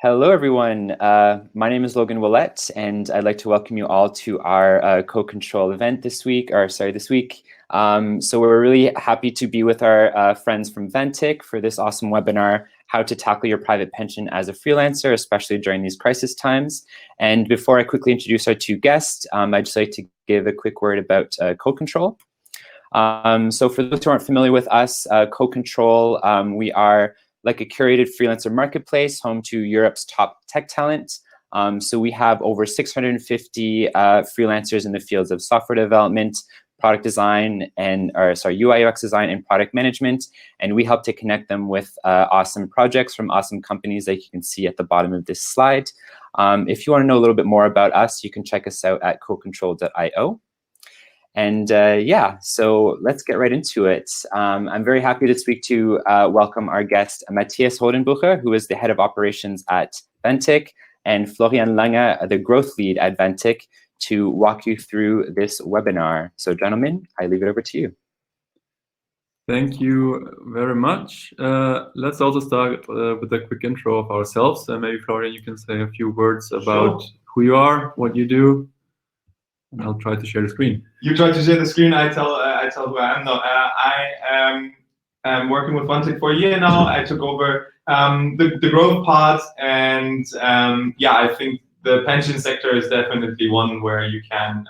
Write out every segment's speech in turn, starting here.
Hello, everyone. My name is Logan Willett, and I'd like to welcome you all to our co-control event this week. So we're really happy to be with our friends from Vantik for this awesome webinar, How to Tackle Your Private Pension as a Freelancer, especially during these crisis times. And before I quickly introduce our two guests, I'd just like to give a quick word about co-control. So for those who aren't familiar with us, co-control, we are like a curated freelancer marketplace, home to Europe's top tech talent. So we have over 650 freelancers in the fields of software development, product design, UI UX design and product management. And we help to connect them with awesome projects from awesome companies that you can see at the bottom of this slide. If you want to know a little bit more about us, you can check us out at cocontrol.io. And so let's get right into it. I'm very happy to speak to welcome our guest, Matthias Rodenbücher, who is the head of operations at Vantik, and Florian Langer, the growth lead at Vantik, to walk you through this webinar. So gentlemen, I leave it over to you. Thank you very much. Let's also start with a quick intro of ourselves. Maybe Florian, you can say a few words about who you are, what you do. And I'll try to share the screen. You try to share the screen. I tell who I am. No, I am working with Vantik for a year now. I took over the growth part, and I think the pension sector is definitely one where you can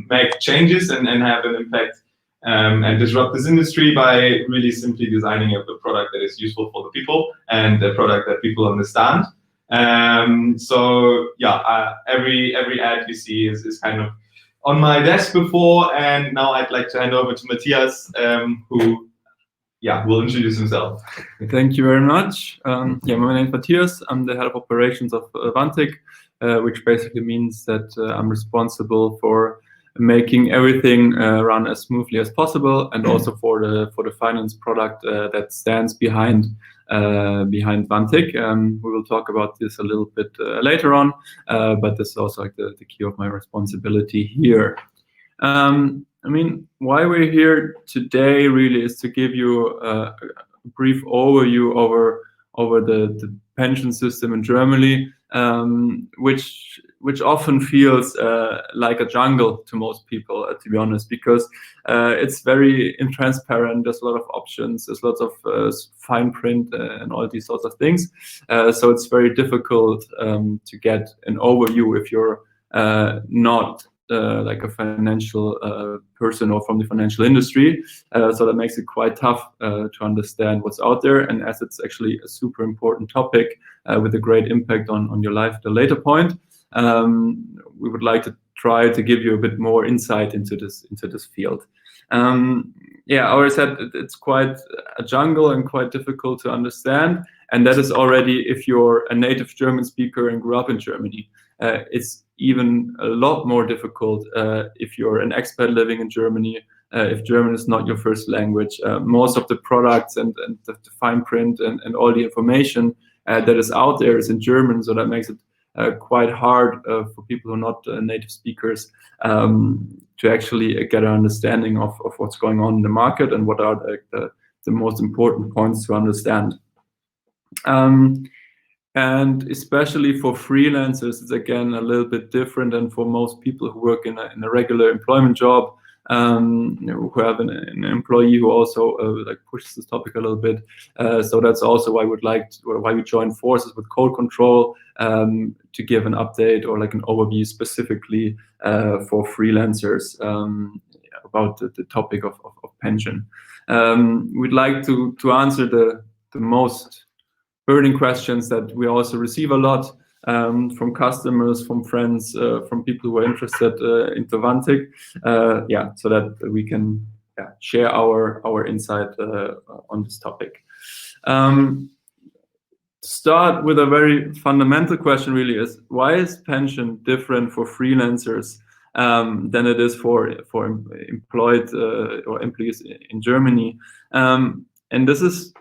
make changes and have an impact and disrupt this industry by really simply designing a product that is useful for the people and a product that people understand. Every ad you see is kind of on my desk before, and now I'd like to hand over to Matthias, who will introduce himself. Thank you very much. My name is Matthias. I'm the head of operations of Vantik, which basically means that I'm responsible for making everything run as smoothly as possible, and also for the finance product that stands behind Vantik. We will talk about this a little bit later on, but this is also like the key of my responsibility here. Why we're here today really is to give you a brief overview over the pension system in Germany, which often feels like a jungle to most people, to be honest, because it's very intransparent. There's a lot of options, there's lots of fine print and all these sorts of things. So it's very difficult to get an overview if you're not like a financial person or from the financial industry. So that makes it quite tough to understand what's out there. And as it's actually a super important topic with a great impact on your life at a later point, we would like to try to give you a bit more insight into this field. I always said it's quite a jungle and quite difficult to understand, and that is already if you're a native German speaker and grew up in Germany. It's even a lot more difficult if you're an expat living in Germany, if German is not your first language. Most of the products and the fine print and all the information that is out there is in German, so that makes it quite hard for people who are not native speakers to actually get an understanding of what's going on in the market and what are the most important points to understand. And especially for freelancers, it's again a little bit different than for most people who work in a regular employment job, who have an employee who also pushes this topic a little bit. So that's also why we join forces with Code Control to give an update or like an overview specifically for freelancers about the topic of pension. We'd like to answer the most burning questions that we also receive a lot from customers, from friends, from people who are interested into Vantik, so that we can share our insight on this topic. Start with a very fundamental question really is, why is pension different for freelancers than it is for employed or employees in Germany? And this is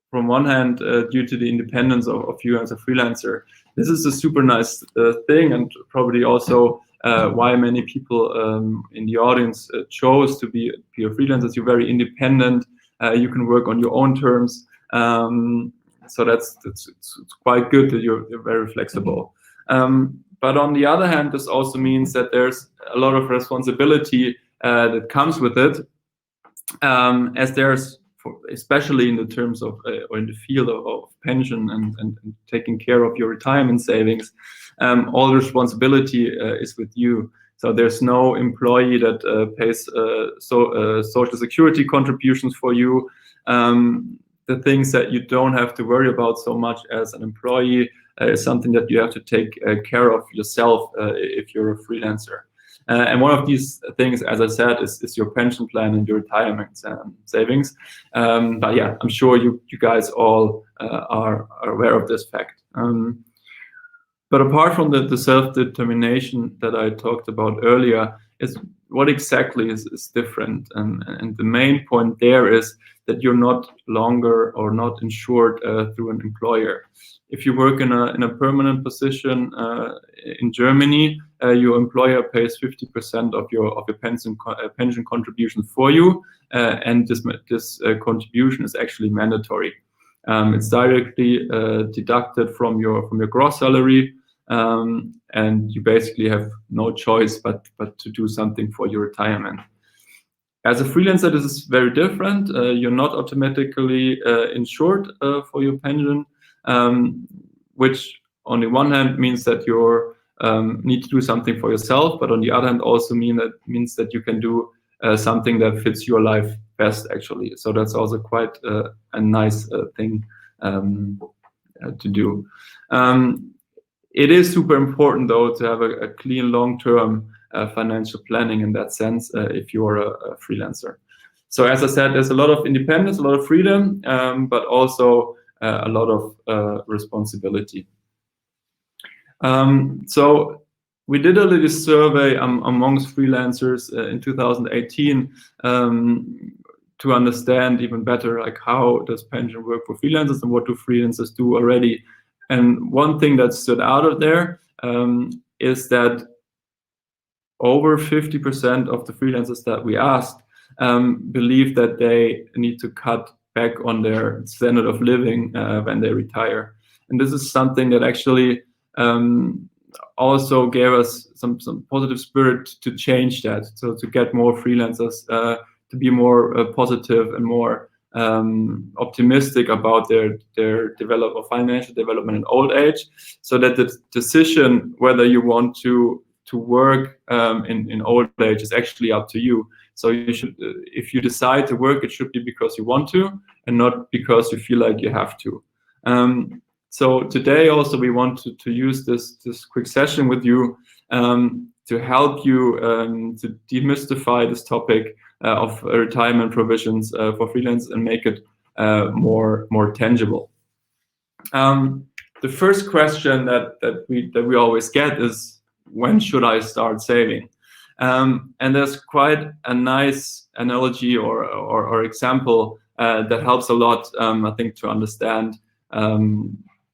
from one hand due to the independence of you as a freelancer. This is a super nice thing, and probably also why many people in the audience chose to be pure freelancers. You're very independent. You can work on your own terms. So it's quite good that you're very flexible. But on the other hand, this also means that there's a lot of responsibility that comes with it, as there's, especially in the terms of or in the field of pension and taking care of your retirement savings, all the responsibility is with you. So there's no employee that pays social security contributions for you. The things that you don't have to worry about so much as an employee is something that you have to take care of yourself if you're a freelancer. And one of these things, as I said, is your pension plan and your retirement savings. But yeah, I'm sure you guys all are aware of this fact. But apart from the self-determination that I talked about earlier, is what exactly is different. And the main point there is that you're not longer or not insured through an employer. If you work in a permanent position in Germany, your employer pays 50% of your pension contribution for you, and this contribution is actually mandatory. It's directly deducted from your gross salary, and you basically have no choice but to do something for your retirement. As a freelancer, this is very different. You're not automatically insured for your pension, which on the one hand means that you need to do something for yourself, but on the other hand also means that you can do something that fits your life best, actually. So that's also quite a nice thing to do. It is super important, though, to have a clean long-term financial planning in that sense if you're a freelancer. So as I said, there's a lot of independence, a lot of freedom, but also a lot of responsibility. So we did a little survey amongst freelancers in 2018 to understand even better, like, how does pension work for freelancers and what do freelancers do already. And one thing that stood out of there is that over 50% of the freelancers that we asked believe that they need to cut back on their standard of living when they retire. And this is something that actually also gave us some positive spirit to change that. So to get more freelancers to be more positive and more optimistic about their financial development in old age, so that the decision whether you want to work in old age is actually up to you. So you should, if you decide to work, it should be because you want to and not because you feel like you have to. So today also we want to use this quick session with you to help you to demystify this topic of retirement provisions for freelancers and make it more tangible. The first question that we always get is, when should I start saving? And there's quite a nice analogy or example that helps a lot, I think, to understand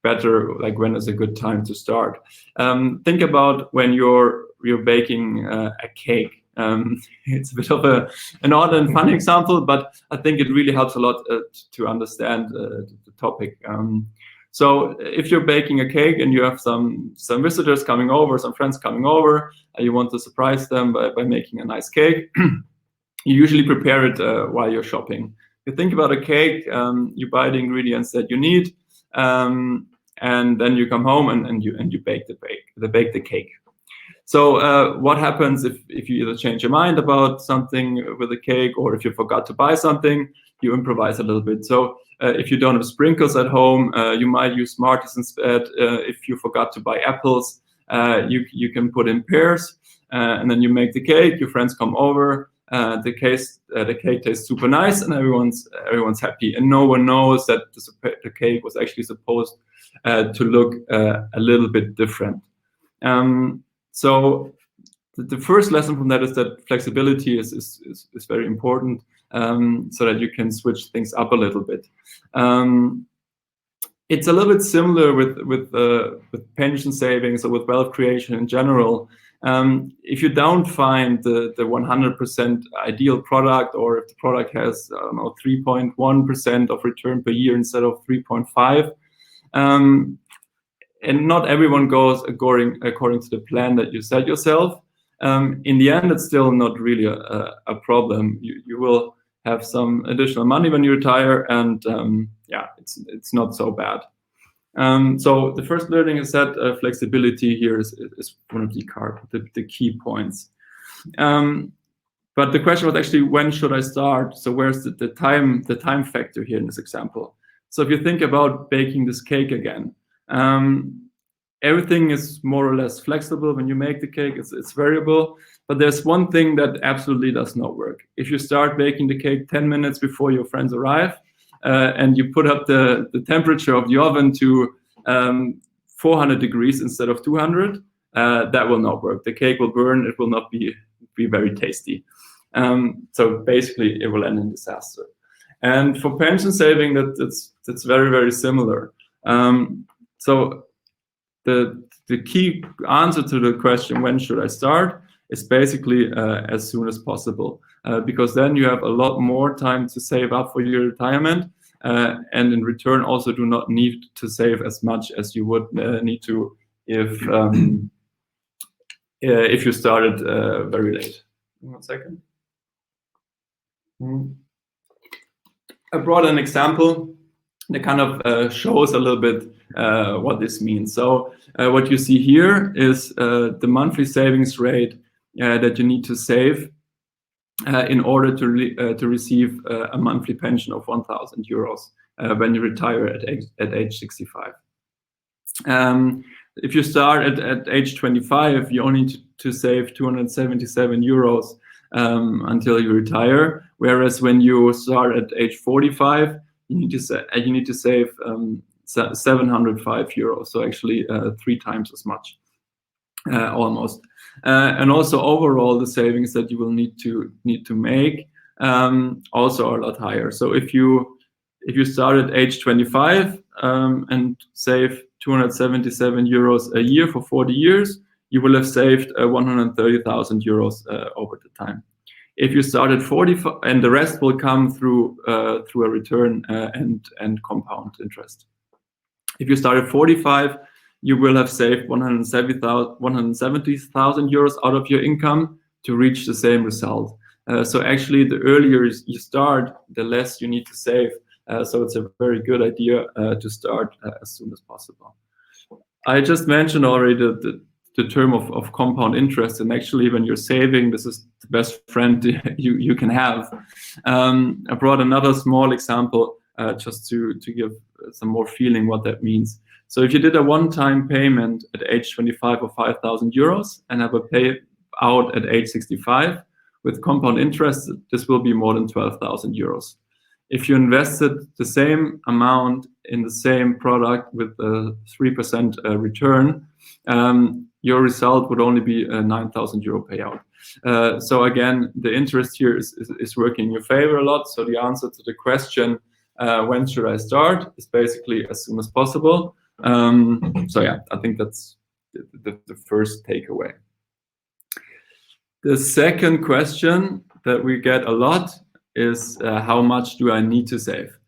better, like, when is a good time to start. Think about when you're baking a cake. It's a bit of an odd and fun example, but I think it really helps a lot to understand the topic. So if you're baking a cake and you have some visitors coming over, some friends coming over, you want to surprise them by making a nice cake, you usually prepare it while you're shopping. You think about a cake, you buy the ingredients that you need, and then you come home and you bake the cake. So what happens if you either change your mind about something with the cake, or if you forgot to buy something, you improvise a little bit. So if you don't have sprinkles at home, you might use Smarties instead. If you forgot to buy apples, you can put in pears, and then you make the cake. Your friends come over. The cake tastes super nice, and everyone's happy, and no one knows that the cake was actually supposed to look a little bit different. So the first lesson from that is that flexibility is very important, so that you can switch things up a little bit. It's a little bit similar with pension savings or with wealth creation in general. If you don't find the 100% ideal product, or if the product has 3.1% of return per year instead of 3.5, And not everyone goes according to the plan that you set yourself. In the end, it's still not really a problem. You will have some additional money when you retire, and yeah, it's not so bad. So the first learning is that flexibility here is one of the key points. But the question was actually, when should I start? So where's the time factor here in this example? So if you think about baking this cake again, everything is more or less flexible when you make the cake. It's variable, but there's one thing that absolutely does not work. If you start baking the cake 10 minutes before your friends arrive, and you put up the temperature of the oven to 400 degrees instead of 200, that will not work. The cake will burn. It will not be very tasty. So basically, it will end in disaster. And for pension saving, that's very, very similar. So the key answer to the question, when should I start, is basically as soon as possible, because then you have a lot more time to save up for your retirement, and in return also do not need to save as much as you would need to if you started very late. 1 second. I brought an example that kind of shows a little bit what this means. So what you see here is the monthly savings rate that you need to save in order to receive a monthly pension of 1,000 euros when you retire at age 65. If you start at age 25, you only need to save 277 euros until you retire. Whereas when you start at age 45, you need to save 705 euros. So actually 3 times as much, almost. And also overall, the savings that you will need to make also are a lot higher. So if you start at age 25 and save 277 euros a year for 40 years, you will have saved 130,000 euros over the time. If you start at 45, and the rest will come through a return and compound interest. If you start at 45, you will have saved 170,000 euros out of your income to reach the same result. So actually, the earlier you start, the less you need to save. So it's a very good idea to start as soon as possible. I just mentioned already the term of compound interest, and actually when you're saving, this is the best friend you can have. I brought another small example just to give some more feeling what that means. So if you did a one-time payment at age 25 of 5,000 euros and have a payout at age 65, with compound interest, this will be more than 12,000 euros. If you invested the same amount in the same product with a 3% return, your result would only be a 9,000 euro payout. So again, the interest here is working in your favor a lot. So the answer to the question, when should I start, is basically as soon as possible. So yeah, I think that's the first takeaway. The second question that we get a lot is how much do I need to save?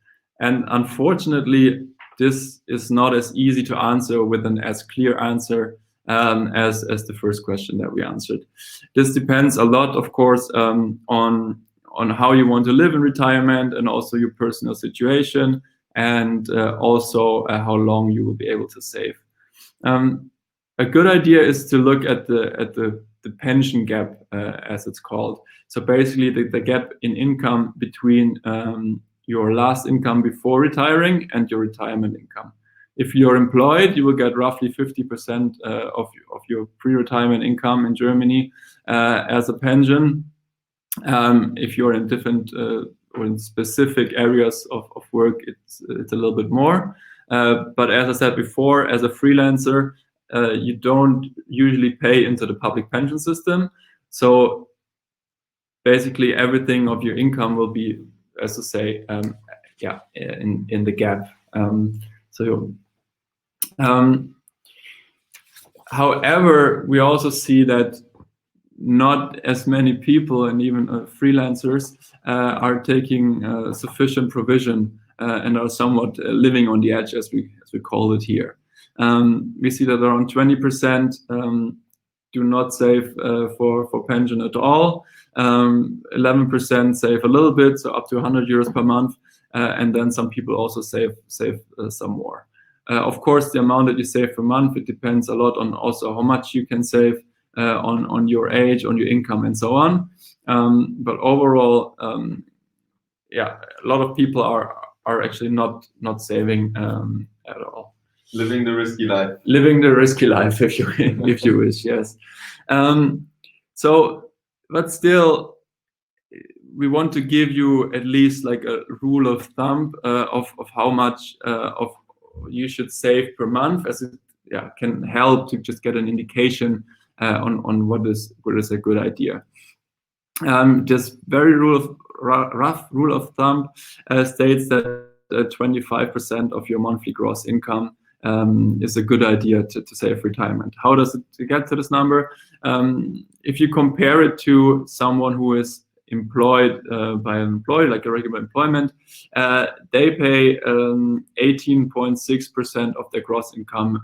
And unfortunately, this is not as easy to answer with an as clear answer as the first question that we answered. This depends a lot, of course, on how you want to live in retirement, and also your personal situation, and also how long you will be able to save. A good idea is to look at the pension gap, as it's called. So basically the gap in income between your last income before retiring and your retirement income. If you're employed, you will get roughly 50% of your pre-retirement income in Germany as a pension. If you're in different or in specific areas of work, it's a little bit more. But as I said before, as a freelancer, you don't usually pay into the public pension system. So basically everything of your income will be, as to say, in the gap. However, we also see that not as many people, and even freelancers, are taking sufficient provision and are somewhat living on the edge, as we call it here. We see that around 20% do not save for pension at all. 11% save a little bit, so up to 100 euros per month, and then some people also save some more. Of course, the amount that you save per month, it depends a lot on also how much you can save on your age, on your income, and so on. But overall, yeah, a lot of people are actually not saving at all. Living the risky life. Living the risky life, if you wish, yes. So, but still, we want to give you at least like a rule of thumb of how much of you should save per month, as it can help to just get an indication on what is a good idea. Just very rough rule of thumb states that 25% of your monthly gross income is a good idea to save retirement. How does it get to this number? If you compare it to someone who is employed by an employer, like a regular employment, they pay 18.6% of their gross income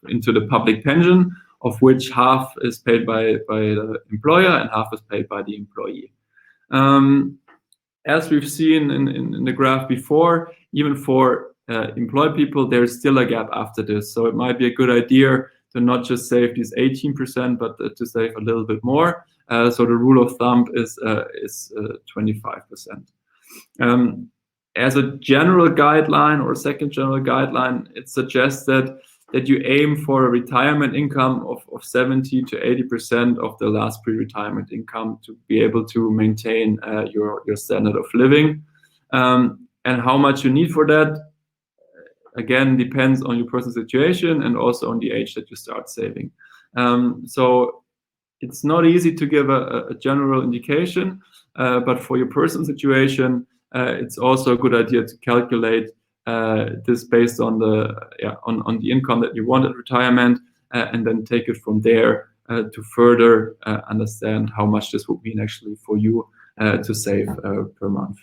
into the public pension, of which half is paid by the employer and half is paid by the employee. As we've seen in the graph before, even for employed people, there's still a gap after this. So it might be a good idea to not just save these 18%, but to save a little bit more. So the rule of thumb is 25%. As a general guideline, or a second general guideline, it suggests that you aim for a retirement income of 70 to 80% of the last pre-retirement income to be able to maintain your standard of living. And how much you need for that, again, depends on your personal situation and also on the age that you start saving. So it's not easy to give a general indication, but for your personal situation, it's also a good idea to calculate this based on the income that you want at retirement, and then take it from there to further understand how much this would mean actually for you to save per month.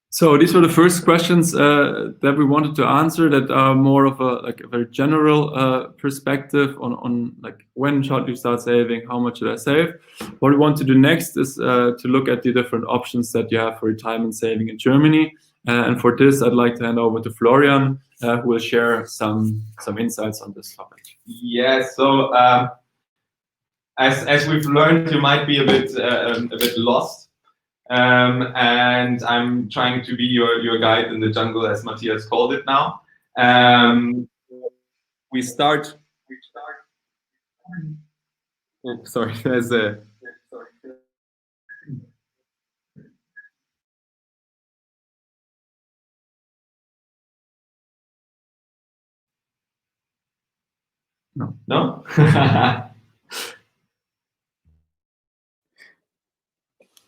So these were the first questions that we wanted to answer, that are more of a very general perspective on like, when should you start saving, how much should I save. What we want to do next is to look at the different options that you have for retirement saving in Germany. And for this, I'd like to hand over to Florian, who will share some insights on this topic. Yeah, so as we've learned, you might be a bit lost. And I'm trying to be your guide in the jungle, as Matthias called it now. We start. Oh, sorry, there's a. No.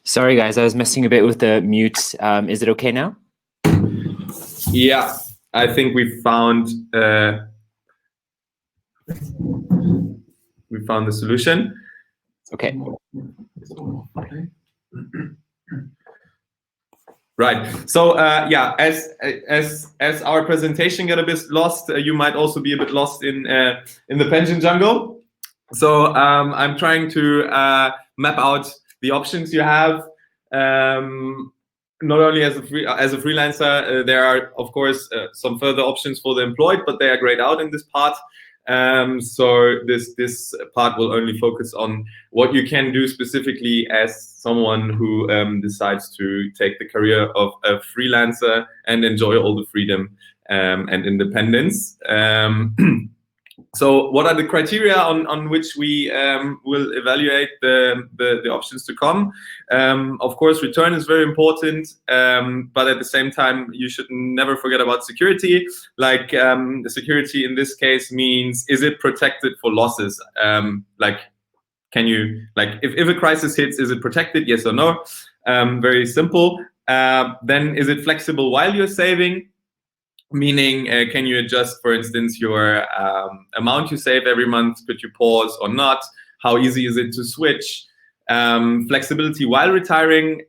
Sorry, guys, I was messing a bit with the mute. Is it okay now? Yeah, I think we found the solution. Okay. Right. So yeah, as our presentation got a bit lost, you might also be a bit lost in the pension jungle. So I'm trying to map out the options you have. Not only as a freelancer, there are of course some further options for the employed, but they are grayed out in this part. So this part will only focus on what you can do specifically as someone who decides to take the career of a freelancer and enjoy all the freedom and independence. So what are the criteria on which we will evaluate the options to come? Of course, return is very important, but at the same time, you should never forget about security. Like the security in this case means, is it protected for losses? Like, can you, like, if a crisis hits, is it protected? Yes or no? Very simple. Then is it flexible while you're saving? Meaning, can you adjust, for instance, your amount you save every month? Could you pause or not? How easy is it to switch? Flexibility while retiring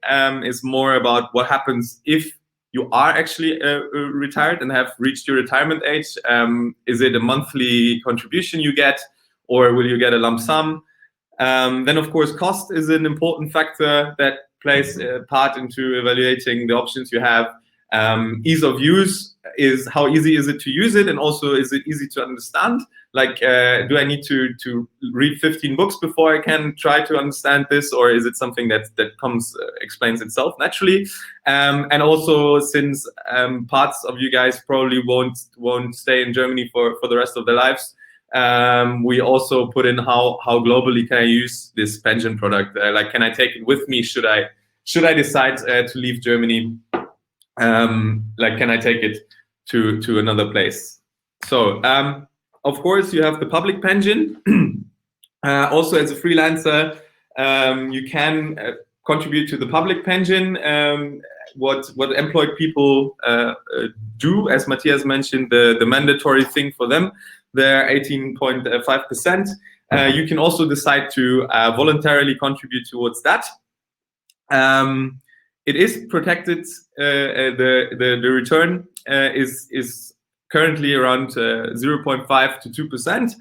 is more about what happens if you are actually retired and have reached your retirement age. Is it a monthly contribution you get, or will you get a lump sum? Then, of course, cost is an important factor that plays a part into evaluating the options you have. Ease of use is how easy is it to use it, and also is it easy to understand? Like, do I need to read 15 books before I can try to understand this, or is it something that explains itself naturally? And also, since parts of you guys probably won't stay in Germany for the rest of their lives, we also put in how globally can I use this pension product? Like, can I take it with me? Should I decide to leave Germany? Like, can I take it to another place? So, of course, you have the public pension. Also, as a freelancer, you can contribute to the public pension. What employed people do, as Matthias mentioned, the mandatory thing for them, they're 18.5%. You can also decide to voluntarily contribute towards that. It is protected. The return is currently around 0.5 to 2%.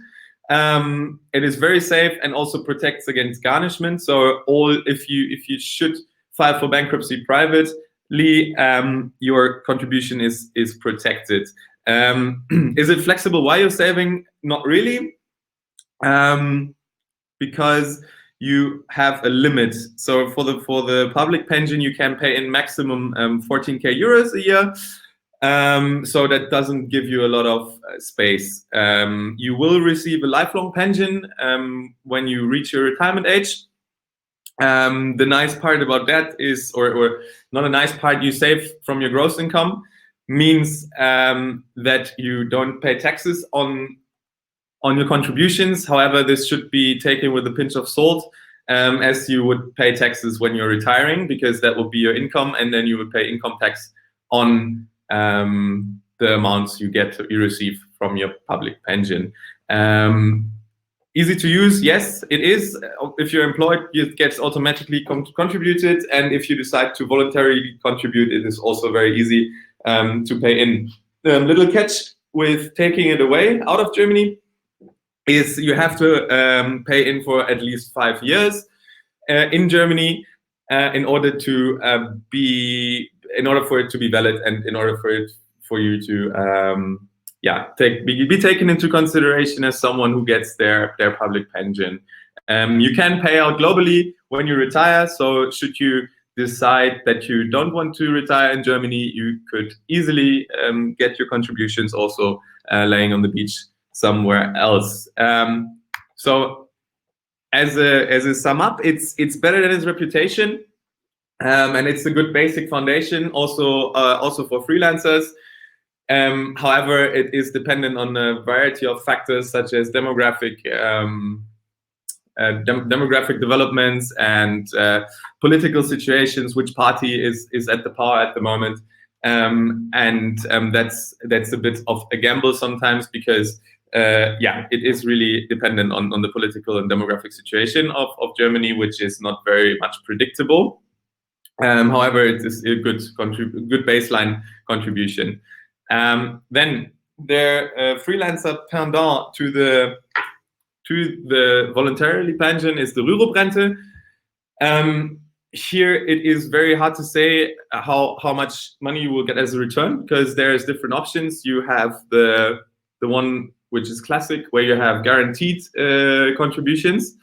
It is very safe and also protects against garnishment. So if you should file for bankruptcy privately, your contribution is protected. Is it flexible while you're saving? Not really, because you have a limit. So for the public pension, you can pay in maximum 14k euros a year. So that doesn't give you a lot of space. You will receive a lifelong pension when you reach your retirement age. The nice part about that is, or not a nice part, you save from your gross income, means that you don't pay taxes on your contributions. However, this should be taken with a pinch of salt, as you would pay taxes when you're retiring, because that will be your income, and then you would pay income tax on the amounts you receive from your public pension. Easy to use, yes, it is. If you're employed, it gets automatically contributed, and if you decide to voluntarily contribute, it is also very easy to pay in. The little catch with taking it away out of Germany is you have to pay in for at least 5 years in Germany in order for it to be valid, and in order for you to be taken into consideration as someone who gets their public pension. You can pay out globally when you retire. So should you decide that you don't want to retire in Germany, you could easily get your contributions also laying on the beach somewhere else. So as a sum up, it's better than its reputation, and it's a good basic foundation also for freelancers. However, it is dependent on a variety of factors such as demographic developments and political situations, which party is at the power at the moment, and that's a bit of a gamble sometimes, because it is really dependent on the political and demographic situation of Germany, which is not very much predictable. However, it is a good baseline contribution. Then their freelancer pendant to the voluntarily pension is the Rürup rente. Here it is very hard to say how much money you will get as a return, because there's different options. You have the one which is classic, where you have guaranteed contributions.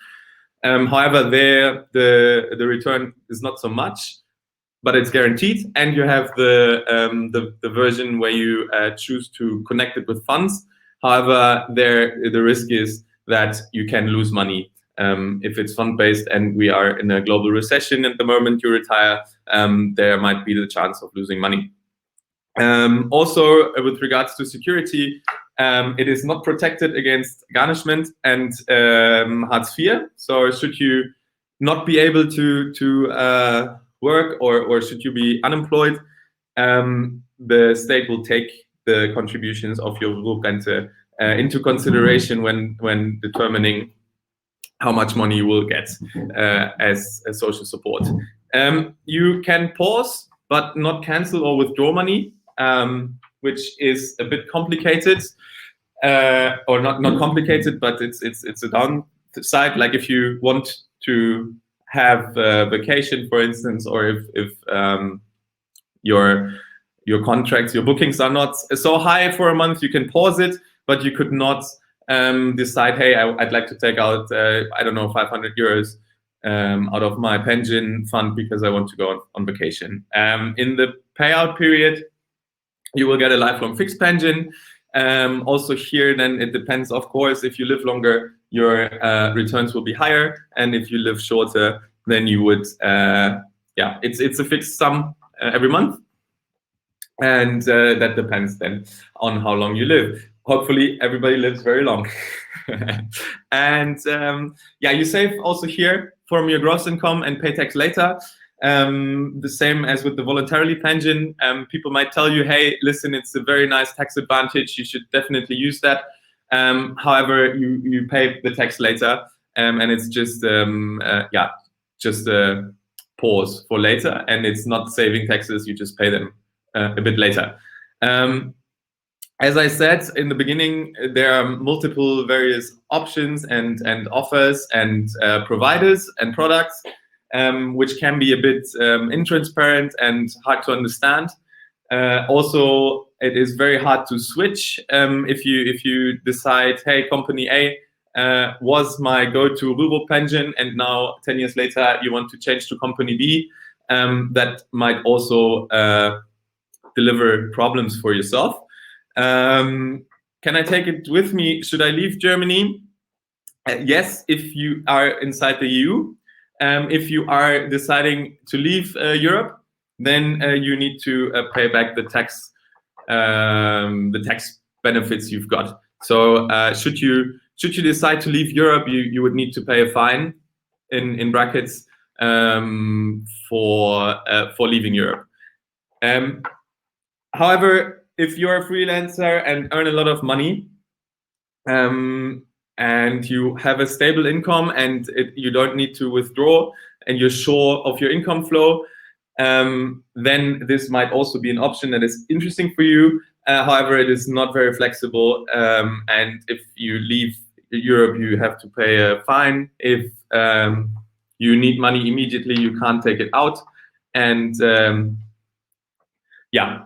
However, there the return is not so much, but it's guaranteed. And you have the version where you choose to connect it with funds. However, the risk is that you can lose money if it's fund-based, and we are in a global recession at the moment you retire. There might be the chance of losing money. Also, with regards to security, it is not protected against garnishment and Hartz IV. So should you not be able to work, or should you be unemployed, the state will take the contributions of your Rürup rente into consideration when determining how much money you will get as social support. You can pause but not cancel or withdraw money, which is a bit complicated, or not complicated, but it's a downside. Like if you want to have a vacation, for instance, or if your contracts, your bookings are not so high for a month, you can pause it, but you could not decide, hey, I'd like to take out, I don't know, 500 euros out of my pension fund because I want to go on vacation. In the payout period, you will get a lifelong fixed pension. Also here, then it depends, of course, if you live longer, your returns will be higher. And if you live shorter, then you would, it's a fixed sum every month. And that depends then on how long you live. Hopefully everybody lives very long. And you save also here from your gross income and pay tax later. The same as with the voluntarily pension. People might tell you, hey, listen, it's a very nice tax advantage. You should definitely use that. However, you pay the tax later, and it's just just a pause for later, and it's not saving taxes. You just pay them a bit later. As I said in the beginning, there are multiple various options and offers and providers and products, which can be a bit intransparent and hard to understand. Also, it is very hard to switch if you decide, hey, company A was my go-to Rürup pension, and now 10 years later you want to change to company B. That might also deliver problems for yourself. Can I take it with me? Should I leave Germany? Yes, if you are inside the EU. If you are deciding to leave Europe, then you need to pay back the tax benefits you've got. So should you decide to leave Europe, you would need to pay a fine in brackets for leaving Europe. However, if you're a freelancer and earn a lot of money, and you have a stable income and you don't need to withdraw, and you're sure of your income flow, then this might also be an option that is interesting for you. However, it is not very flexible, and if you leave Europe, you have to pay a fine. If you need money immediately, you can't take it out, and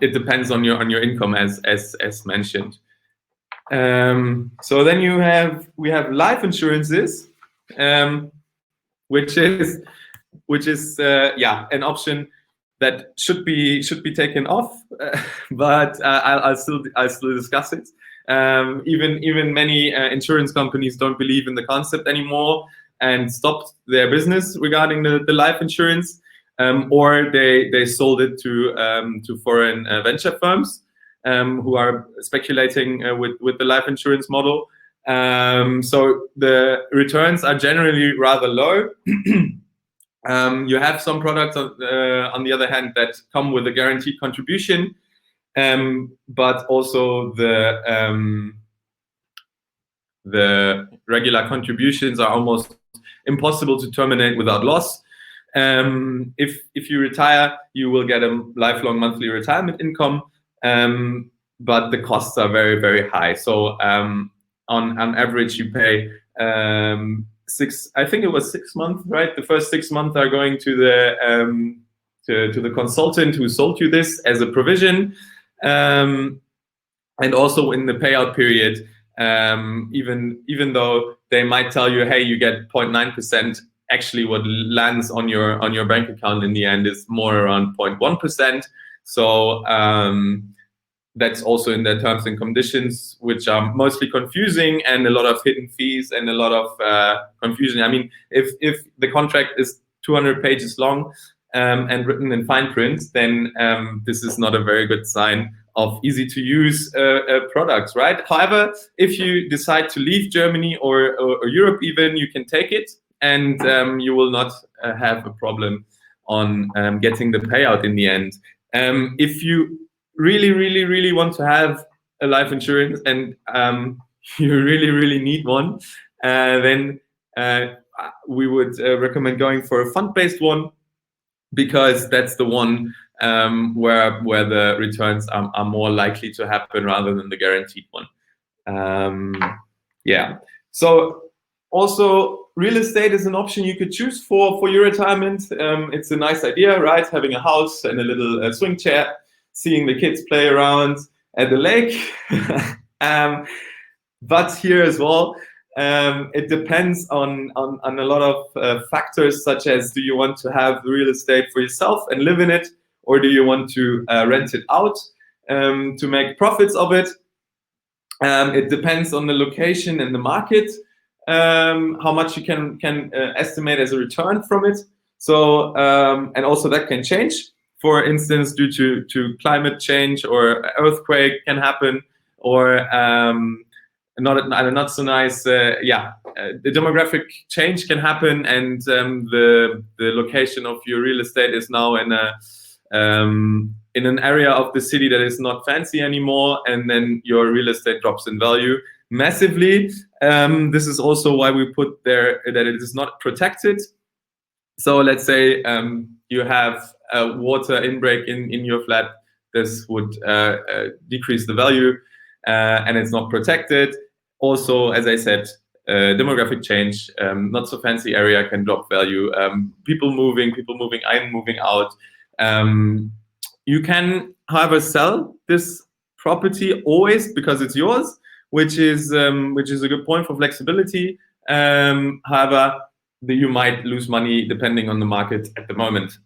it depends on your income, as mentioned. So then we have life insurances, which is an option that should be taken off, but I'll still discuss it. Even many insurance companies don't believe in the concept anymore and stopped their business regarding the life insurance, or they sold it to foreign venture firms who are speculating with the life insurance model. So the returns are generally rather low. You have some products on the other hand that come with a guaranteed contribution, but also the regular contributions are almost impossible to terminate without loss. If you retire, you will get a lifelong monthly retirement income, but the costs are very, very high. So on average, you pay I think it was 6 months, right? The first 6 months are going to the consultant who sold you this as a provision, and also in the payout period, even though they might tell you, hey, you get 0.9%, actually what lands on your bank account in the end is more around 0.1%. So that's also in their terms and conditions, which are mostly confusing, and a lot of hidden fees and a lot of confusion. I mean, if the contract is 200 pages long and written in fine print, then this is not a very good sign of easy to use products, right? However, if you decide to leave Germany or Europe even, you can take it, and you will not have a problem on getting the payout in the end. If you really want to have a life insurance and you really need one, then we would recommend going for a fund-based one, because that's the one where the returns are more likely to happen rather than the guaranteed one. Yeah. So also, real estate is an option you could choose for your retirement. It's a nice idea, right? Having a house and a little swing chair, seeing the kids play around at the lake. But here as well, it depends on a lot of factors, such as, do you want to have real estate for yourself and live in it, or do you want to rent it out to make profits of it? It depends on the location and the market, how much you can estimate as a return from it. So and also that can change. For instance, due to climate change, or earthquake can happen, or not so nice, the demographic change can happen, and the location of your real estate is now in an area of the city that is not fancy anymore, and then your real estate drops in value massively. This is also why we put there that it is not protected. So let's say you have a water inbreak in your flat. This would decrease the value, and it's not protected. Also, as I said, demographic change, not so fancy area can drop value. People moving in, moving out. You can, however, sell this property always because it's yours, which is a good point for flexibility. However, you might lose money depending on the market at the moment.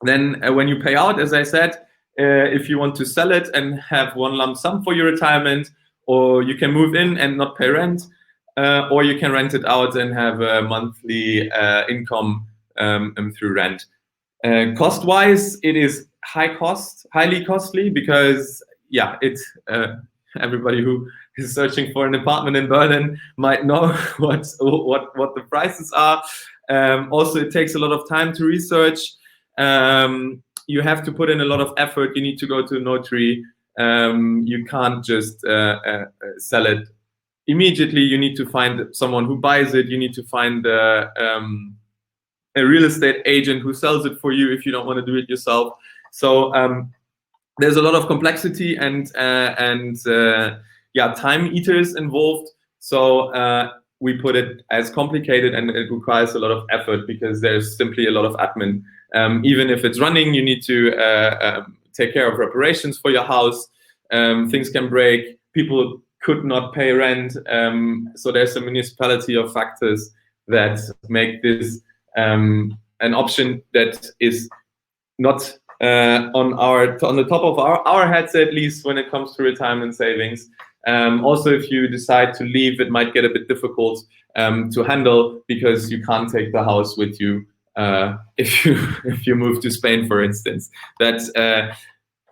Then when you pay out, as I said, if you want to sell it and have one lump sum for your retirement, or you can move in and not pay rent, or you can rent it out and have a monthly income through rent. Cost-wise, it is highly costly, because it's everybody who is searching for an apartment in Berlin might know what the prices are. Also, it takes a lot of time to research. You have to put in a lot of effort. You need to go to a notary. You can't just sell it immediately. You need to find someone who buys it. You need to find a real estate agent who sells it for you if you don't want to do it yourself. So there's a lot of complexity and time eaters involved. So we put it as complicated, and it requires a lot of effort, because there's simply a lot of admin. Even if it's running, you need to take care of reparations for your house. Things can break. People could not pay rent. So there's a municipality of factors that make this an option that is not on the top of our heads, at least when it comes to retirement savings. Also, if you decide to leave, it might get a bit difficult to handle, because you can't take the house with you if you move to Spain, for instance. That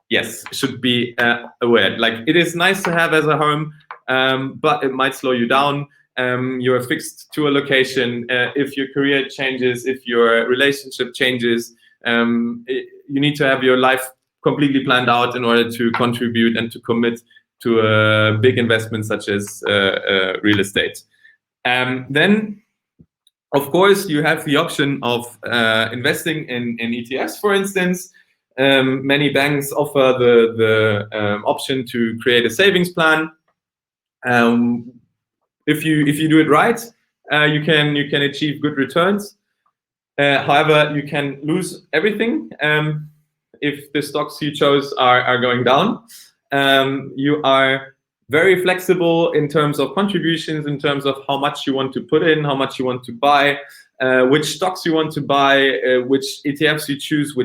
yes, should be aware. Like, it is nice to have as a home, but it might slow you down. You're fixed to a location. If your career changes, if your relationship changes, you need to have your life completely planned out in order to contribute and to commit to a big investment such as real estate. Then, of course, you have the option of investing in ETFs, for instance. Many banks offer the option to create a savings plan. If you do it right, you can achieve good returns. However, you can lose everything if the stocks you chose are going down. You are very flexible in terms of contributions, in terms of how much you want to put in, how much you want to buy, which stocks you want to buy, which ETFs you choose,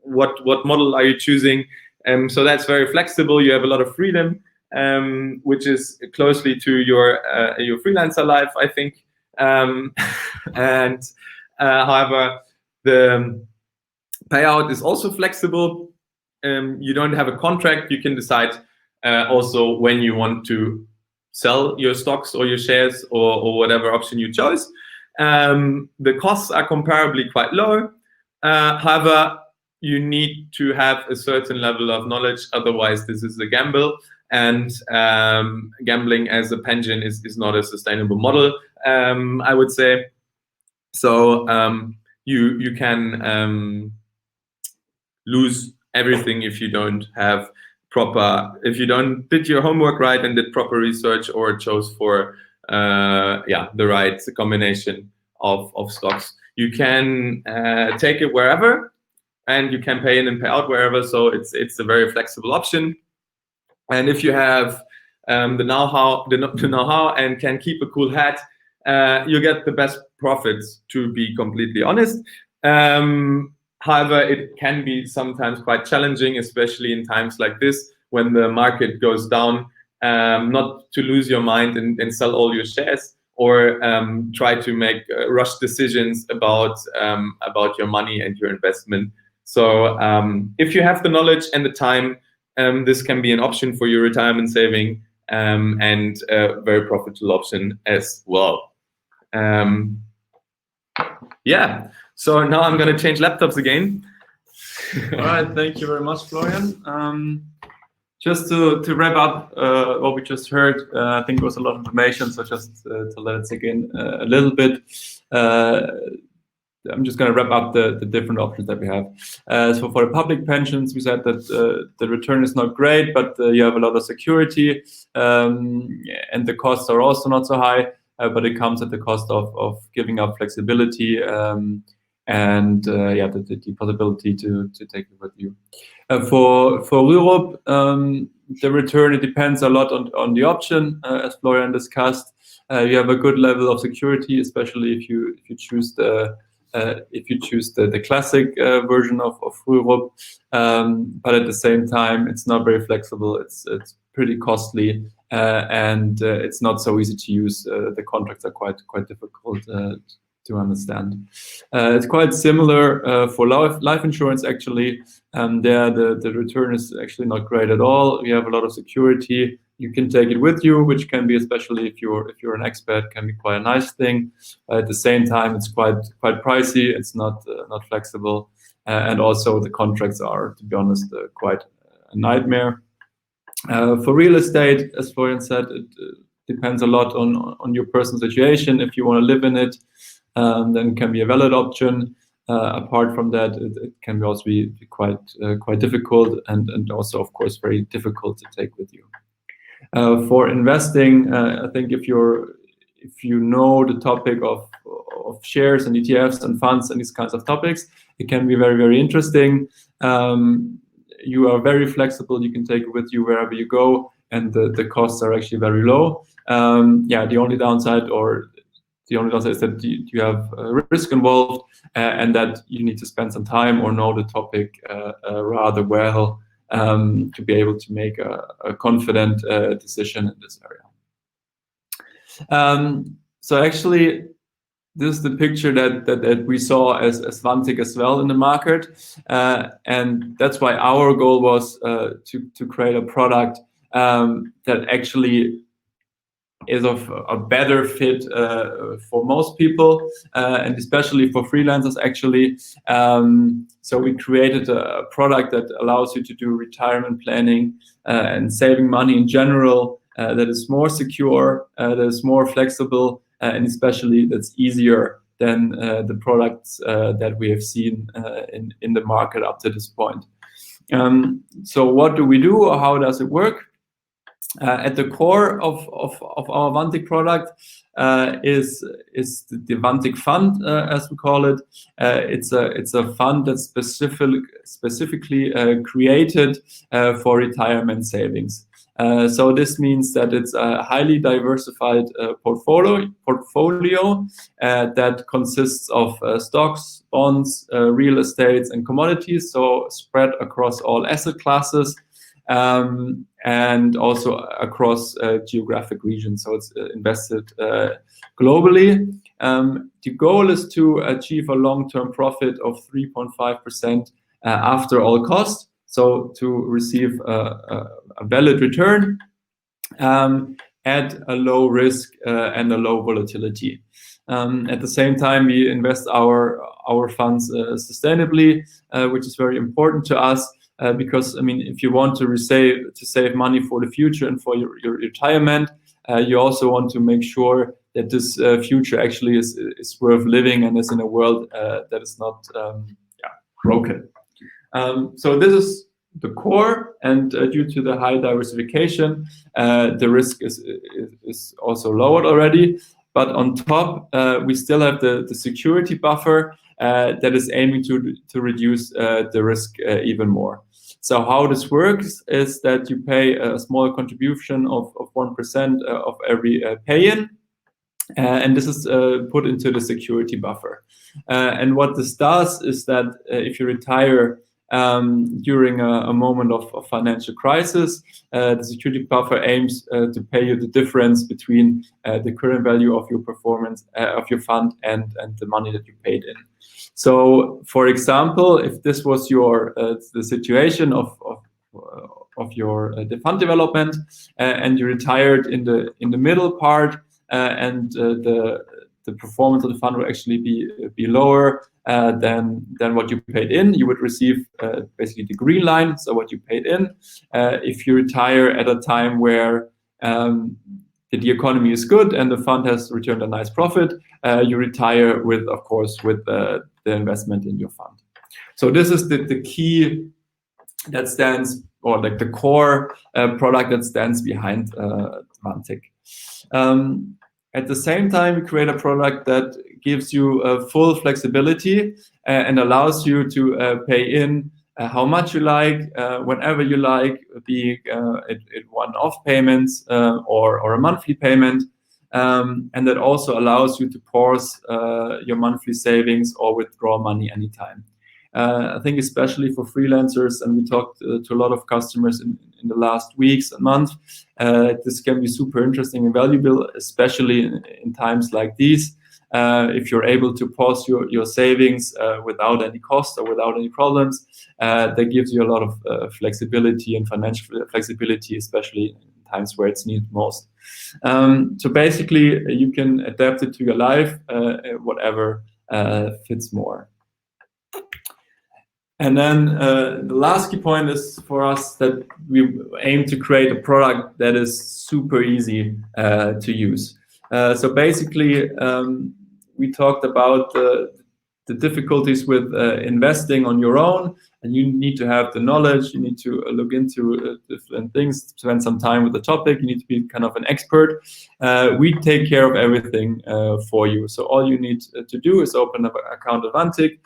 what model are you choosing. So that's very flexible. You have a lot of freedom, which is closely to your freelancer life, I think. And however, the payout is also flexible. You don't have a contract. You can decide also when you want to sell your stocks or your shares or whatever option you chose. The costs are comparably quite low. However, you need to have a certain level of knowledge. Otherwise, this is a gamble. And gambling as a pension is not a sustainable model. I would say. So you can lose everything if you don't have if you did your homework right and did proper research or chose for the right combination of stocks. You can take it wherever, and you can pay in and pay out wherever. So it's a very flexible option. And if you have the know-how and can keep a cool head, you get the best profits, to be completely honest. However, it can be sometimes quite challenging, especially in times like this when the market goes down, not to lose your mind and sell all your shares, or try to make rush decisions about your money and your investment. So if you have the knowledge and the time, this can be an option for your retirement saving, and a very profitable option as well. So now I'm going to change laptops again. All right, thank you very much, Florian. Just to wrap up what we just heard, I think it was a lot of information, so just to let it sink in a little bit. I'm just going to wrap up the different options that we have. So for the public pensions, we said that the return is not great, but you have a lot of security, and the costs are also not so high, but it comes at the cost of giving up flexibility, and the possibility to take it with you. For Rürup, the return, it depends a lot on the option, as Florian discussed. You have a good level of security, especially if you choose the classic version of Rürup, but at the same time, it's not very flexible. It's pretty costly, and it's not so easy to use. The contracts are quite difficult to understand. It's quite similar for life insurance, actually. There, the return is actually not great at all. You have a lot of security. You can take it with you, which can be, especially if you're an expert, can be quite a nice thing. At the same time, it's quite pricey. It's not flexible, and also the contracts are, to be honest, quite a nightmare. For real estate, as Florian said, it depends a lot on your personal situation. If you want to live in it, then it can be a valid option. Apart from that, it can also be quite difficult, and also, of course, very difficult to take with you. For investing, I think if you know the topic of shares and ETFs and funds and these kinds of topics, it can be very, very interesting. You are very flexible. You can take it with you wherever you go, and the costs are actually very low. The only downside is that you have risk involved, and that you need to spend some time or know the topic rather well to be able to make a confident decision in this area. So actually, this is the picture that we saw as Vantik as well in the market, and that's why our goal was to create a product that actually is of a better fit for most people, and especially for freelancers, actually. So we created a product that allows you to do retirement planning and saving money in general, that is more secure, that is more flexible, and especially that's easier than the products that we have seen in the market up to this point. So what do we do, or how does it work? At the core of our Vantik product is the Vantik Fund, as we call it. It's a fund that's specifically created for retirement savings. So this means that it's a highly diversified portfolio that consists of stocks, bonds, real estates, and commodities, so spread across all asset classes, and also across geographic regions. So it's invested globally. The goal is to achieve a long-term profit of 3.5% after all costs. So to receive a valid return at a low risk and a low volatility. At the same time, we invest our funds sustainably, which is very important to us, because if you want to save money for the future and for your retirement, you also want to make sure that this future actually is worth living and is in a world that is not broken. So this is the core, and due to the high diversification, the risk is also lowered already. But on top, we still have the security buffer that is aiming to reduce the risk even more. So how this works is that you pay a small contribution of 1% of every pay-in, and this is put into the security buffer. And what this does is that if you retire during a moment of financial crisis, the security buffer aims to pay you the difference between the current value of your performance of your fund and the money that you paid in. So, for example, if this was your the situation of your the fund development, and you retired in the middle part, and the performance of the fund will actually be lower than what you paid in, you would receive basically the green line, so what you paid in. If you retire at a time where the economy is good and the fund has returned a nice profit, you retire with, of course, with the investment in your fund. So this is the key that stands, or like the core product that stands behind Vantik. At the same time, we create a product that gives you full flexibility and allows you to pay in how much you like, whenever you like, be it one-off payments or a monthly payment. And that also allows you to pause your monthly savings or withdraw money anytime. I think especially for freelancers, and we talked to a lot of customers in the last weeks and months, this can be super interesting and valuable, especially in times like these. If you're able to pause your savings without any cost or without any problems, that gives you a lot of flexibility and financial flexibility, especially in times where it's needed most. So basically, you can adapt it to your life, whatever fits more. And then the last key point is for us that we aim to create a product that is super easy to use. So basically, we talked about the difficulties with investing on your own, and you need to have the knowledge, you need to look into different things, spend some time with the topic, you need to be kind of an expert. We take care of everything for you. So all you need to do is open up an account at Vantik,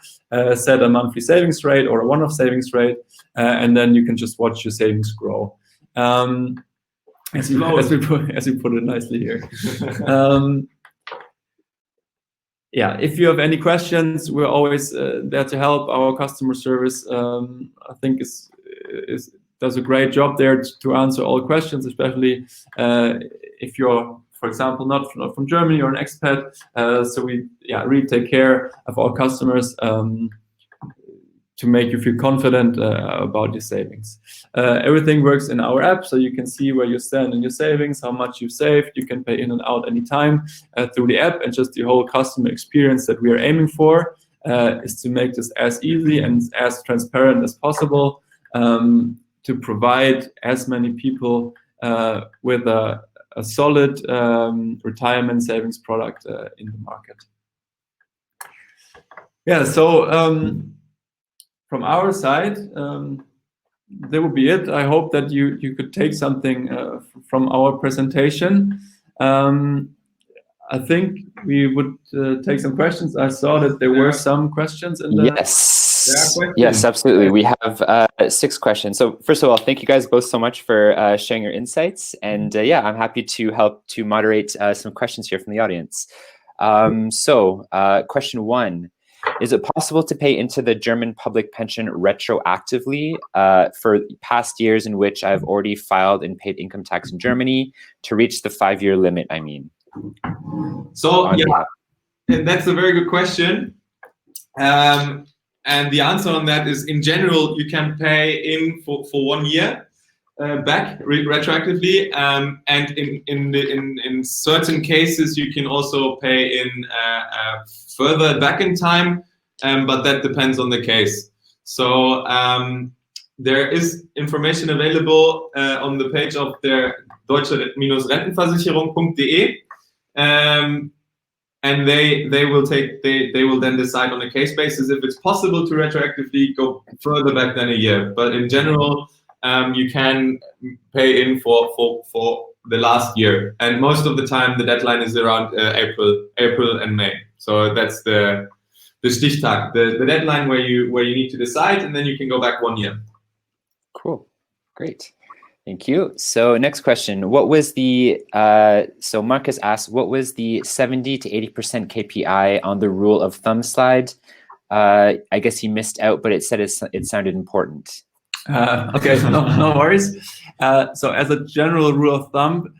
set a monthly savings rate or a one-off savings rate, and then you can just watch your savings grow. As you put it nicely here. Yeah, if you have any questions, we're always there to help. Our customer service, I think, does a great job there to answer all questions, especially if you're, for example, not from Germany or an expat. So we really take care of our customers to make you feel confident about your savings. Everything works in our app, so you can see where you stand in your savings, how much you've saved. You can pay in and out anytime through the app, and just the whole customer experience that we are aiming for is to make this as easy and as transparent as possible, to provide as many people with a solid retirement savings product in the market. Yeah, so from our side, that would be it. I hope that you could take something from our presentation. I think we would take some questions. I saw that there were some questions in the... Yes, absolutely. We have 6 questions. So first of all, thank you guys both so much for sharing your insights. And yeah, I'm happy to help to moderate some questions here from the audience. So question 1. Is it possible to pay into the German public pension retroactively for past years in which I've already filed and paid income tax in Germany to reach the 5-year limit, I mean? So, yeah, and that's a very good question. And the answer on that is, in general, you can pay in for 1 year back retroactively, and in certain cases you can also pay in further back in time, but that depends on the case. So there is information available on the page of der deutsche-rentenversicherung.de. and they will then decide on a case basis if it's possible to retroactively go further back than a year. But in general, you can pay in for the last year, and most of the time the deadline is around April and May. So that's the Stichtag, the deadline where you need to decide, and then you can go back 1 year. Cool, great. Thank you. So next question, what was the, so Marcus asked, what was the 70 to 80% KPI on the rule of thumb slide? I guess he missed out, but it said it sounded important. Okay, no worries. So as a general rule of thumb,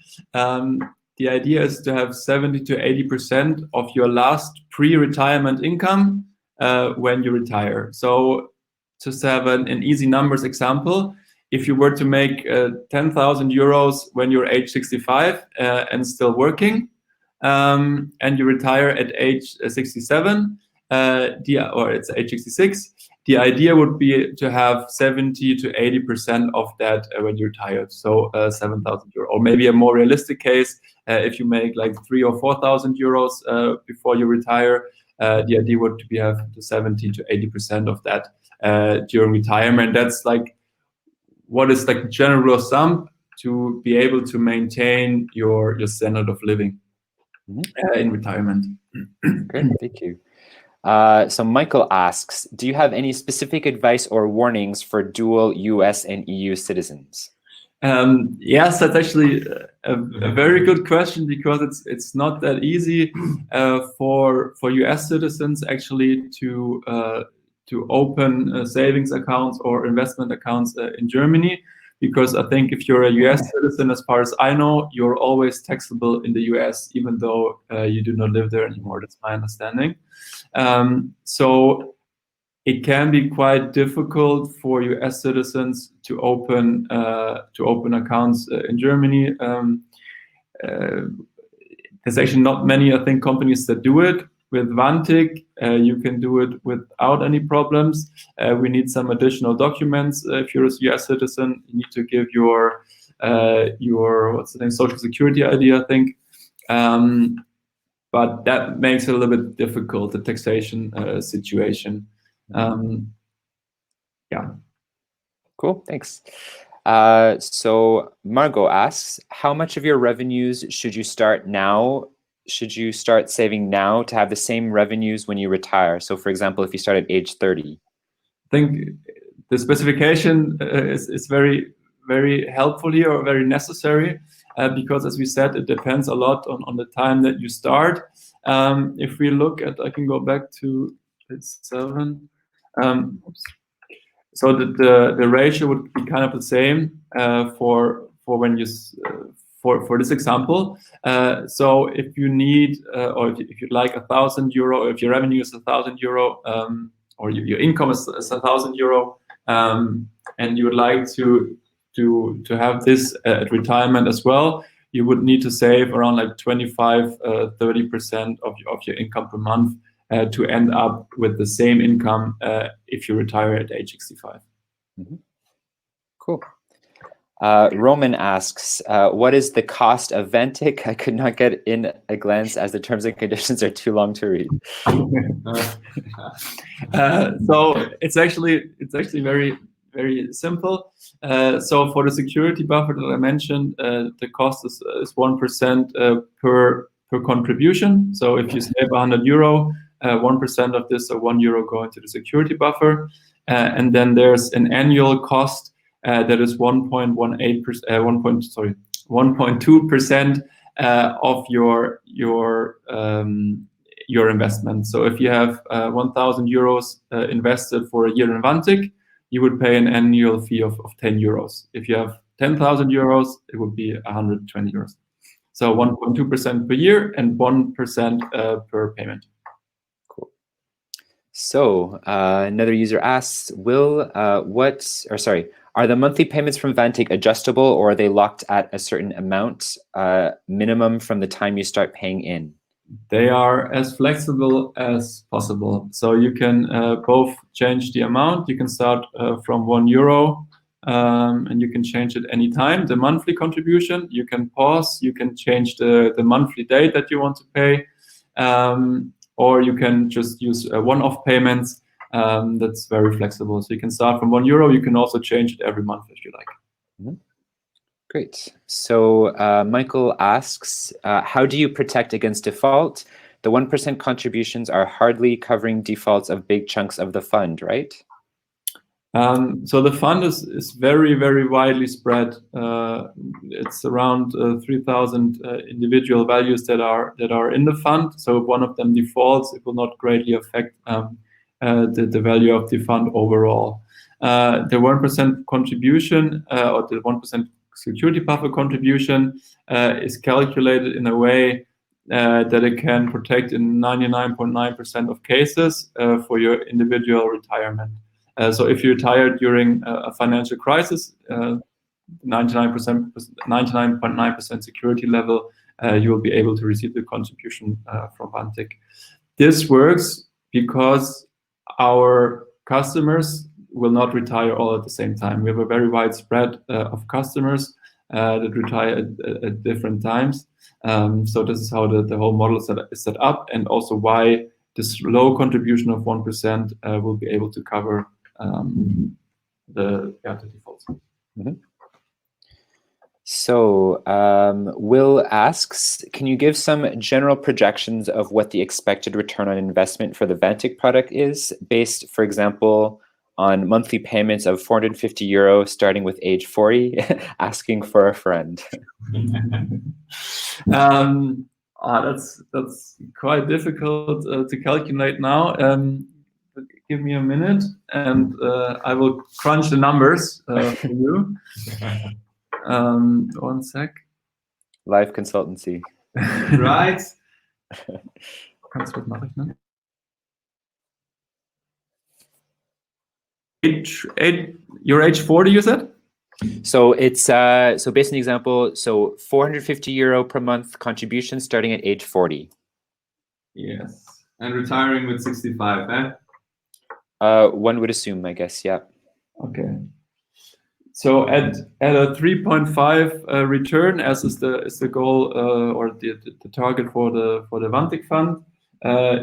the idea is to have 70 to 80% of your last pre-retirement income when you retire. So just to have an easy numbers example, if you were to make 10,000 euros when you're age 65 and still working, and you retire at age 67, or it's age 66, the idea would be to have 70 to 80% of that when you're retired. So 7,000 euros, or maybe a more realistic case, if you make like 3,000 or 4,000 euros before you retire, the idea would be have 70 to 80% of that during retirement. That's like what is like general rule of thumb to be able to maintain your standard of living in retirement. Great, thank you. So Michael asks, do you have any specific advice or warnings for dual US and EU citizens? Yes, that's actually a very good question, because it's not that easy for US citizens actually to open savings accounts or investment accounts in Germany, because I think if you're a US citizen, as far as I know, you're always taxable in the US, even though you do not live there anymore. That's my understanding. So it can be quite difficult for US citizens to open accounts in Germany. There's actually not many, I think, companies that do it. With Vantik, you can do it without any problems. We need some additional documents. If you're a US citizen, you need to give your what's the name, Social Security ID, I think. But that makes it a little bit difficult, the taxation situation. Yeah. Cool, thanks. So Margot asks, how much of your revenues should you start now? Should you start saving now to have the same revenues when you retire? So for example, if you start at age 30. I think the specification is very, very helpful here, or very necessary, because as we said, it depends a lot on the time that you start. If we look at, I can go back to page 7. So the ratio would be kind of the same for when you for this example. So if you need or if you'd like 1,000 euro, if your revenue is 1,000 euro, or your income is 1,000 euro, and you would like to have this at retirement as well, you would need to save around like 25-30% of your income per month to end up with the same income if you retire at age 65. Mm-hmm. Cool. Roman asks, what is the cost of Vantik? I could not get in a glance as the terms and conditions are too long to read. So it's actually very, very simple. So for the security buffer that I mentioned, the cost is 1% per contribution. So if you save 100 euro, 1% of this, so 1 euro, go into the security buffer, and then there's an annual cost that is 1.2% of your investment. So if you have 1,000 euros invested for a year in Vantik, you would pay an annual fee of 10 euros. If you have 10,000 euros, it would be 120 euros. So 1.2% per year and 1% per payment. Cool. So another user asks, are the monthly payments from Vantik adjustable, or are they locked at a certain amount minimum from the time you start paying in? They are as flexible as possible. So you can both change the amount. You can start from 1 euro and you can change it anytime. The monthly contribution, you can pause, you can change the monthly date that you want to pay, or you can just use one-off payments. That's very flexible. So you can start from €1. You can also change it every month if you like. Mm-hmm. Great. So Michael asks, how do you protect against default? The 1% contributions are hardly covering defaults of big chunks of the fund, right? So the fund is very, very widely spread. It's around 3,000 individual values that are in the fund. So if one of them defaults, it will not greatly affect the value of the fund overall. The 1% contribution or the 1% security buffer contribution is calculated in a way that it can protect in 99.9% of cases for your individual retirement. So if you retire during a financial crisis, 99.9% security level, you will be able to receive the contribution from Vantik. This works because our customers will not retire all at the same time. We have a very wide spread of customers that retire at different times. So this is how the whole model is set up, and also why this low contribution of 1% will be able to cover the defaults. Mm-hmm. So Will asks, can you give some general projections of what the expected return on investment for the Vantik product is, based, for example, on monthly payments of €450 starting with age 40, asking for a friend? That's quite difficult to calculate now. Give me a minute, and I will crunch the numbers for you. 1 sec. Live consultancy. Right. Kannst du das nachrechnen? Your age 40, you said? So it's so based on the example, so €450 per month contribution starting at age 40. Yes, and retiring with 65, eh? One would assume, I guess, yeah. Okay. So at a 3.5 return, as is the goal or the target for the Vantik fund,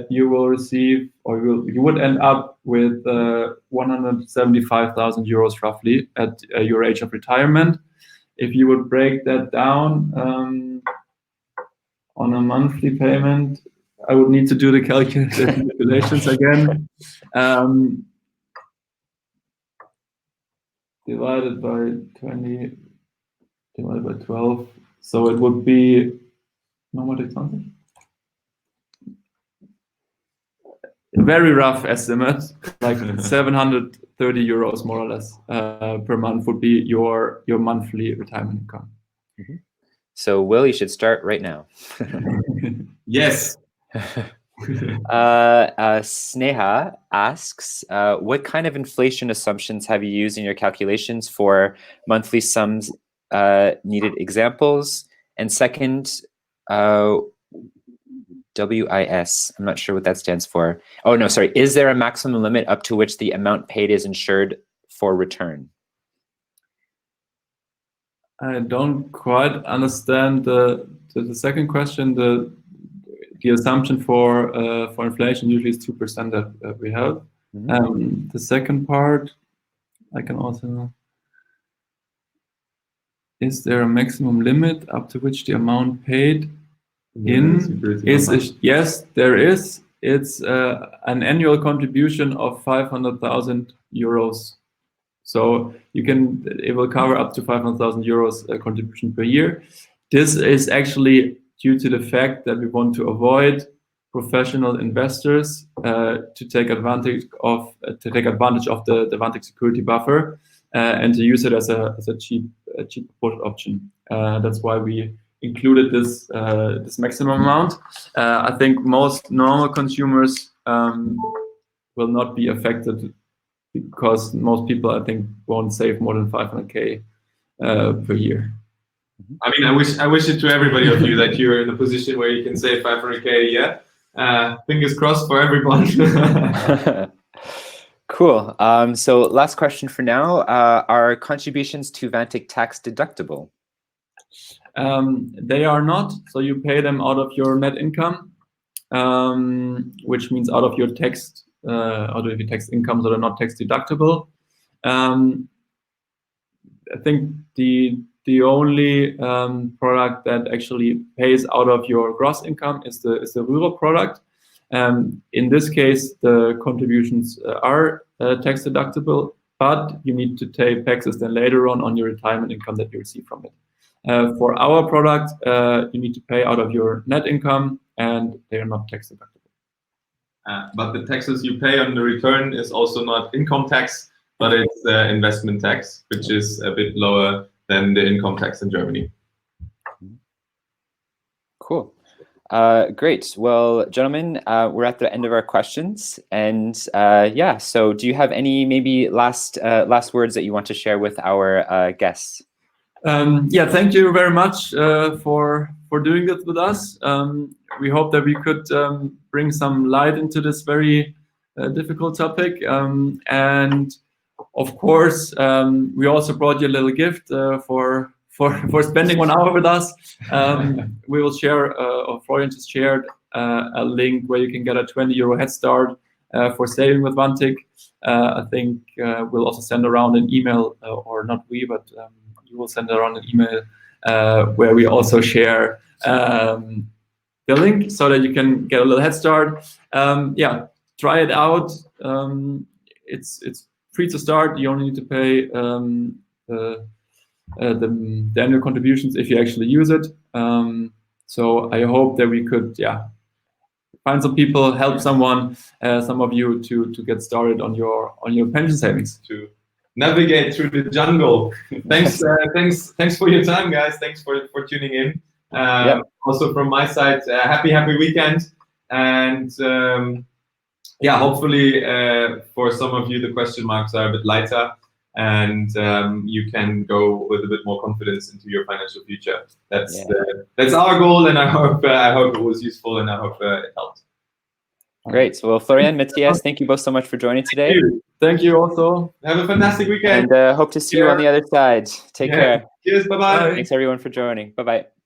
you will receive, or you would end up with €175,000 roughly at your age of retirement. If you would break that down on a monthly payment, I would need to do the calculations again. Divided by 20, divided by 12. So it would be, no more something. A very rough estimate, like €730 more or less per month would be your monthly retirement income. Mm-hmm. So Will, you should start right now. Yes. Sneha asks, what kind of inflation assumptions have you used in your calculations for monthly sums needed examples? And second, WIS, I'm not sure what that stands for. Oh, no, sorry. Is there a maximum limit up to which the amount paid is insured for return? I don't quite understand the second question. The assumption for inflation usually is 2% that we have. Mm-hmm. The second part, I can also. Is there a maximum limit up to which the amount paid yes, there is. It's an annual contribution of €500,000. So it will cover up to €500,000 contribution per year. This is actually due to the fact that we want to avoid professional investors to take advantage of the Vantik security buffer and to use it as a cheap put option. That's why we included this maximum amount. I think most normal consumers will not be affected because most people, I think, won't save more than 500K per year. I mean, I wish it to everybody of you that you're in a position where you can save 500K. Yeah, fingers crossed for everyone. Cool. So last question for now. Are contributions to Vantik tax deductible? They are not. So you pay them out of your net income, which means out of your tax incomes that are not tax deductible. I think the only product that actually pays out of your gross income is the Rürup product. In this case, the contributions are tax deductible, but you need to pay taxes then later on your retirement income that you receive from it. For our product, you need to pay out of your net income, and they are not tax deductible. But the taxes you pay on the return is also not income tax, but it's investment tax, which is a bit lower than the income tax in Germany. Cool. Great. Well, gentlemen, we're at the end of our questions, and yeah. So, do you have any maybe last words that you want to share with our guests? Yeah, thank you very much for doing this with us. We hope that we could bring some light into this very difficult topic, and of course, we also brought you a little gift for spending 1 hour with us. We will share, or Florian just shared, a link where you can get a €20 head start for saving with Vantik. I think we'll also send around an email, or not we, but you will send around an email where we also share the link so that you can get a little head start. Yeah, try it out. It's free to start. You only need to pay the annual contributions if you actually use it. So I hope that we could, find some people, help someone, some of you to get started on your pension savings. To navigate through the jungle. Thanks for your time, guys. Thanks for tuning in. Also from my side, happy weekend, and hopefully for some of you the question marks are a bit lighter, and you can go with a bit more confidence into your financial future. That's our goal, and I hope it was useful, and I hope it helped. Great. Well, Florian, Matthias, thank you both so much for joining today. Thank you also. Have a fantastic weekend. And hope to see you on the other side. Take care. Cheers. Bye-bye. Thanks everyone for joining. Bye-bye.